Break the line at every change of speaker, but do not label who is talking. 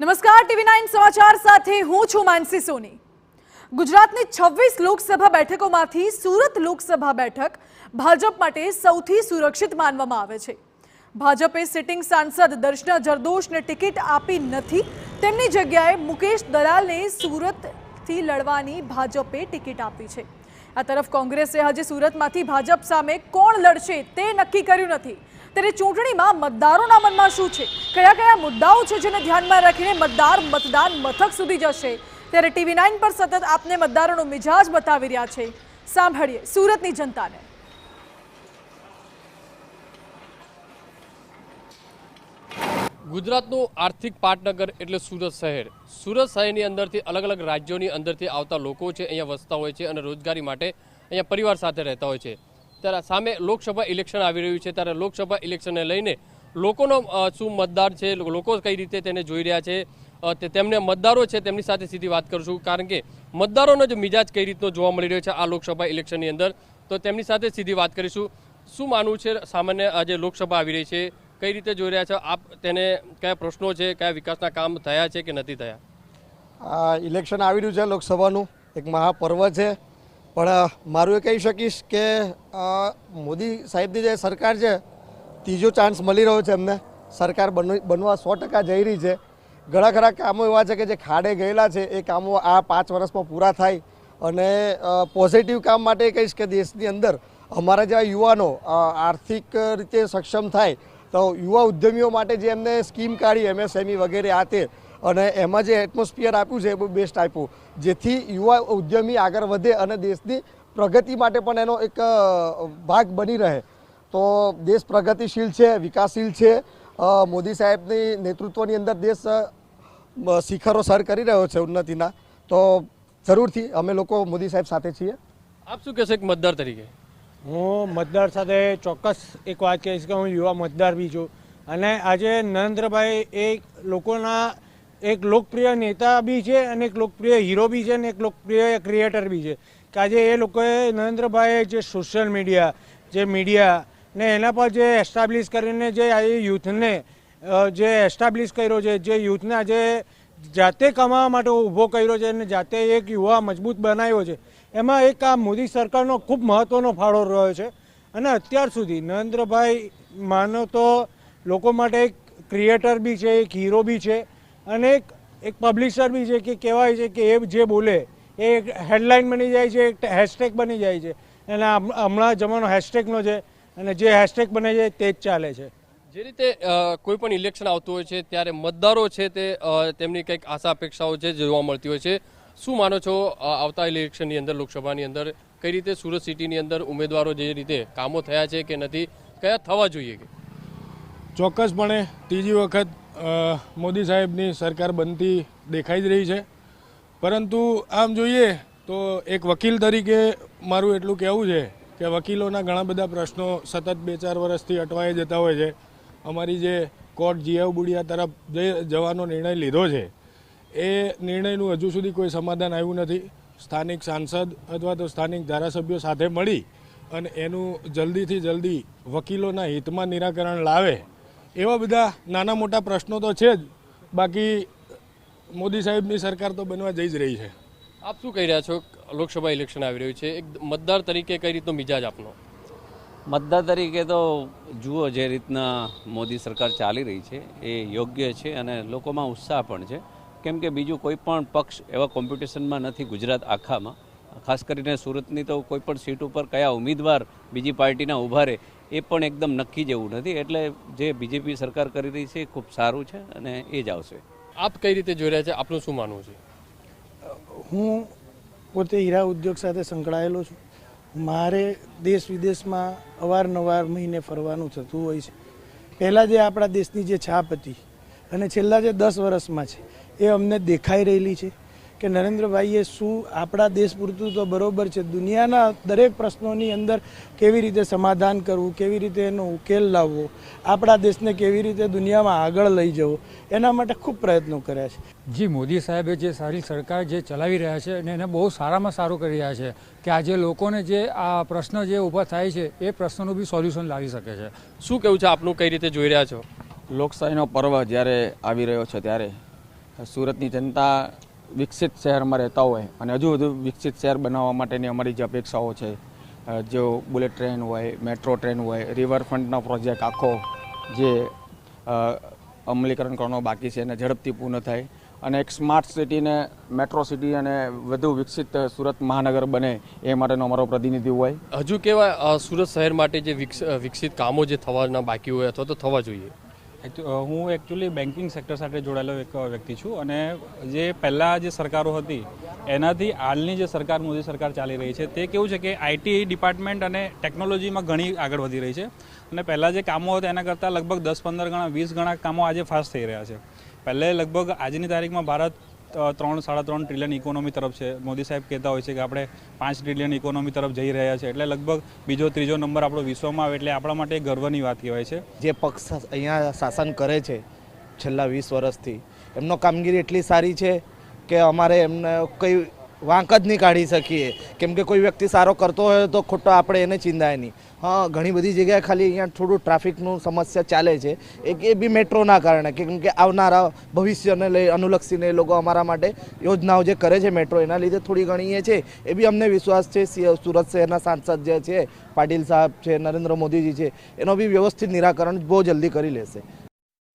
નમસ્કાર, TV9 સમાચાર સાથે હું છું માનસી સોની। ગુજરાતની 26 લોકસભા બેઠકોમાંથી સુરત લોકસભા બેઠક ભાજપ માટે સૌથી સુરક્ષિત માનવામાં આવે છે। ભાજપે સિટિંગ સાંસદ દર્શના જરદોશને ટિકિટ આપી નથી। તેમની જગ્યાએ મુકેશ દલાલને સુરતથી લડવાની ભાજપે ટિકિટ આપી છે। આ તરફ કોંગ્રેસે હજી સુરતમાંથી ભાજપ સામે કોણ લડશે તે નક્કી કર્યું નથી। ત્યારે ચૂંટણીમાં મતદારોના મનમાં શું છે, કયા કયા મુદ્દાઓ છે જેને ધ્યાનમાં રાખીને મતદાર મતદાન મથક સુધી જશે, ત્યારે TV9 પર સતત આપને મતદારોનો મિજાજ બતાવી રહ્યા છે। સાંભળીએ સુરતની જનતાને।
ગુજરાતનું આર્થિક પાટનગર એટલે સુરત શહેર। સુરત શહેરની અંદરથી અલગ અલગ રાજ્યોની અંદરથી આવતા લોકો છે, અહીંયા વસતા હોય છે અને રોજગારી માટે અહીંયા પરિવાર સાથે રહેતા હોય છે। ત્યારે સામે લોકસભા ઇલેક્શન આવી રહ્યું છે, ત્યારે લોકસભા ઇલેક્શનને લઈને લોકોનો શું મતદાર છે, લોકો કઈ રીતે તેને જોઈ રહ્યા છે, તેમને મતદારો છે તેમની સાથે સીધી વાત કરશું, કારણ કે મતદારોનો જ મિજાજ કઈ રીતનો જોવા મળી રહ્યો છે આ લોકસભા ઇલેક્શનની અંદર, તો તેમની સાથે સીધી વાત કરીશું। શું માનવું છે સામાન્ય આજે લોકસભા આવી રહી છે, કઈ રીતે જોઈ રહ્યા છો આપ તેને, કયા પ્રશ્નો છે, કયા વિકાસના કામ થયા છે કે નથી થયા?
આ ઇલેક્શન આવી રહ્યું છે, લોકસભાનું એક મહાપર્વ છે, પણ મારું એ કહી શકીશ કે મોદી સાહેબની જે સરકાર છે, ત્રીજો ચાન્સ મળી રહ્યો છે એમને, સરકાર બનવા 100% જઈ રહી છે। ઘણા ખરા કામો એવા છે કે જે ખાડે ગયેલા છે, એ કામો આ 5 વર્ષમાં પૂરા થાય અને પોઝિટિવ કામ માટે કહીશ કે દેશની અંદર અમારા જેવા યુવાનો આર્થિક રીતે સક્ષમ થાય તો યુવા ઉદ્યમીઓ માટે જે એમને સ્કીમ કાઢી MSME વગેરે આ તે, અને એમાં જે એટમોસ્ફિયર આપ્યું છે એ બહુ બેસ્ટ આપ્યું, જેથી યુવા ઉદ્યમી આગળ વધે અને દેશની પ્રગતિ માટે પણ એનો એક ભાગ બની રહે। તો દેશ પ્રગતિશીલ છે, વિકાસશીલ છે। મોદી સાહેબની નેતૃત્વની અંદર દેશ શિખરો સર કરી રહ્યો છે ઉન્નતિના, તો જરૂરથી અમે લોકો મોદી સાહેબ સાથે છીએ।
આપ શું કહેશો એક મતદાર તરીકે?
હું મતદાર સાથે ચોક્કસ એક વાત કહીશ કે હું યુવા મતદાર બી છું, અને આજે નરેન્દ્રભાઈ એક લોકોના એક લોકપ્રિય નેતા બી છે અને એક લોકપ્રિય હીરો બી છે અને એક લોકપ્રિય ક્રિએટર બી છે, કે આજે એ લોકોએ નરેન્દ્રભાઈએ જે સોશિયલ મીડિયા, જે મીડિયા ને એના પર જે એસ્ટાબ્લિશ કરીને જે આ યુથને જે એસ્ટાબ્લિશ કર્યો છે, જે યુથને આજે જાતે કમાવા માટે ઊભો કર્યો છે અને જાતે એક યુવા મજબૂત બનાવ્યો છે, એમાં એક આ મોદી સરકારનો ખૂબ મહત્ત્વનો ફાળો રહ્યો છે। અને અત્યાર સુધી નરેન્દ્રભાઈ માનો તો લોકો માટે એક ક્રિએટર બી છે, એક હીરો બી છે અને એક પબ્લિશર બી છે, કે કહેવાય છે કે એ જે બોલે એ એક હેડલાઇન બની જાય છે, એક હેશટેગ બની જાય છે, અને હમણાં જમાનો હેશટેગનો છે અને જે હેશટેગ બને છે તે જ ચાલે છે।
જે રીતે કોઈ પણ ઇલેક્શન આવતું હોય છે ત્યારે મતદારો છે તે તેમની કંઈક આશા અપેક્ષાઓ છે જોવા મળતી હોય છે। શું માનો છો આવતા ઇલેક્શનની અંદર, લોકસભાની અંદર કઈ રીતે સુરત સિટીની અંદર ઉમેદવારો જે રીતે કામો થયા છે કે નથી, કયા થવા જોઈએ?
ચોક્કસપણે ત્રીજી વખત મોદી સાહેબની સરકાર બનતી દેખાઈ જ રહી છે, પરંતુ આમ જોઈએ તો એક વકીલ તરીકે મારું એટલું કહેવું છે કે વકીલોના ઘણા બધા પ્રશ્નો સતત 2-4 વર્ષથી અટવાઈ જતા હોય છે। અમારી જે કોર્ટ જીએવ બુડિયા તરફ જવાનો નિર્ણય લીધો છે, એ નિર્ણયનું હજુ સુધી કોઈ સમાધાન આવ્યું નથી। સ્થાનિક સાંસદ અથવા તો સ્થાનિક ધારાસભ્યો સાથે મળી અને એનું જલ્દીથી જલ્દી વકીલોના હિતમાં નિરાકરણ લાવે, એવા બધા નાના મોટા પ્રશ્નો તો છે જ, બાકી મોદી સાહેબની સરકાર તો બનવા જઈ જ રહી છે।
આપ શું કહી રહ્યા છો? લોકસભા ઇલેક્શન આવી રહ્યું છે, એક મતદાર તરીકે કઈ રીતનો મિજાજ આપનો?
મતદાર તરીકે તો જુઓ, જે રીતના મોદી સરકાર ચાલી રહી છે એ યોગ્ય છે અને લોકોમાં ઉત્સાહ પણ છે, કેમ કે બીજું કોઈ પણ પક્ષ એવા કોમ્પિટિશનમાં નથી ગુજરાત આખામાં, ખાસ કરીને સુરતની તો કોઈ પણ સીટ ઉપર કયા ઉમેદવાર બીજી પાર્ટીના ઊભા રહે એ પણ એકદમ નક્કી જેવું નથી, એટલે જે બીજેપી સરકાર કરી રહી છે એ ખૂબ સારું છે અને એ જ આવશે।
આપ કઈ રીતે જોઈ રહ્યા છે, આપનું શું માનવું છે?
હું પોતે હીરા ઉદ્યોગ સાથે સંકળાયેલો છું। મારે દેશ વિદેશમાં અવારનવાર મહિને ફરવાનું થતું હોય છે। પહેલાં જે આપણા દેશની જે છાપ હતી અને છેલ્લા જે 10 વર્ષમાં છે એ અમને દેખાઈ રહેલી છે કે નરેન્દ્રભાઈએ શું આપણા દેશ પૂરતું તો બરોબર છે, દુનિયાના દરેક પ્રશ્નોની અંદર કેવી રીતે સમાધાન કરવું, કેવી રીતે એનો ઉકેલ લાવવો, આપણા દેશને કેવી રીતે દુનિયામાં આગળ લઈ જવો, એના માટે ખૂબ પ્રયત્નો કર્યા છે।
જી, મોદી સાહેબે જે સારી સરકાર જે ચલાવી રહ્યા છે અને એને બહુ સારામાં સારું કરી રહ્યા છે કે આજે લોકોને જે આ પ્રશ્ન જે ઊભા થાય છે એ પ્રશ્નોનું બી સોલ્યુશન લાવી શકે છે।
શું કહેવું છે આપનું, કઈ રીતે જોઈ રહ્યા છો?
લોકશાહીનો પર્વ જ્યારે આવી રહ્યો છે ત્યારે સુરતની જનતા વિકસિત શહેરમાં રહેતા હોય અને હજુ વધુ વિકસિત શહેર બનાવવા માટેની અમારી જે અપેક્ષાઓ છે, જો બુલેટ ટ્રેન હોય, મેટ્રો ટ્રેન હોય, રિવરફ્રન્ટનો પ્રોજેક્ટ આખો જે અમલીકરણ કરવાનો બાકી છે એને ઝડપથી પૂર્ણ થાય અને એક સ્માર્ટ સિટીને મેટ્રો સિટી અને વધુ વિકસિત સુરત મહાનગર બને એ માટેનો અમારો પ્રતિનિધિ હોય.
હજુ કેવા સુરત શહેર માટે જે વિકસિત કામો જે થવાના બાકી હોય અથવા તો થવા જોઈએ?
હું એકચ્યુઅલી બેન્કિંગ સેક્ટર સાથે જોડાયેલો એક વ્યક્તિ છું અને જે પહેલાં જે સરકારો હતી એનાથી હાલની જે સરકાર મોદી સરકાર ચાલી રહી છે તે કેવું છે કે આઈટી ડિપાર્ટમેન્ટ અને ટેકનોલોજીમાં ઘણી આગળ વધી રહી છે અને પહેલાં જે કામો હતા એના કરતાં લગભગ 10-15 ગણા 20 ગણા કામો આજે ફાસ્ટ થઈ રહ્યા છે. પહેલે લગભગ આજની તારીખમાં ભારત 3-3.5 ટ્રિલિયન ઇકોનોમી તરફ છે. મોદી સાહેબ કહેતા હોય છે કે આપણે 5 ટ્રિલિયન ઇકોનોમી તરફ જઈ રહ્યા છે, એટલે લગભગ બીજો ત્રીજો નંબર આપણો વિશ્વમાં આવે એટલે આપણા માટે ગર્વની વાત કહેવાય છે.
જે પક્ષ અહીંયા શાસન કરે છે છેલ્લા 20 વર્ષથી એમનો કામગીરી એટલી સારી છે કે અમારે એમને કંઈ વાંક જ નહીં કાઢી શકીએ, કેમ કે કોઈ વ્યક્તિ સારો કરતો હોય તો ખોટો આપણે એને ચિંતાય નહીં. હા, ઘણી બધી જગ્યાએ ખાલી અહીંયા થોડું ટ્રાફિકનું સમસ્યા ચાલે છે, એ બી મેટ્રોના કારણે, કેમ કે આવનારા ભવિષ્યને લઈ અનુલક્ષીને એ લોકો અમારા માટે યોજનાઓ જે કરે છે મેટ્રો, એના લીધે થોડી ઘણી એ છે. એ બી અમને વિશ્વાસ છે સુરત શહેરના સાંસદ જે છે પાટીલ સાહેબ છે, નરેન્દ્ર મોદીજી છે, એનો બી વ્યવસ્થિત નિરાકરણ બહુ જલ્દી કરી લેશે.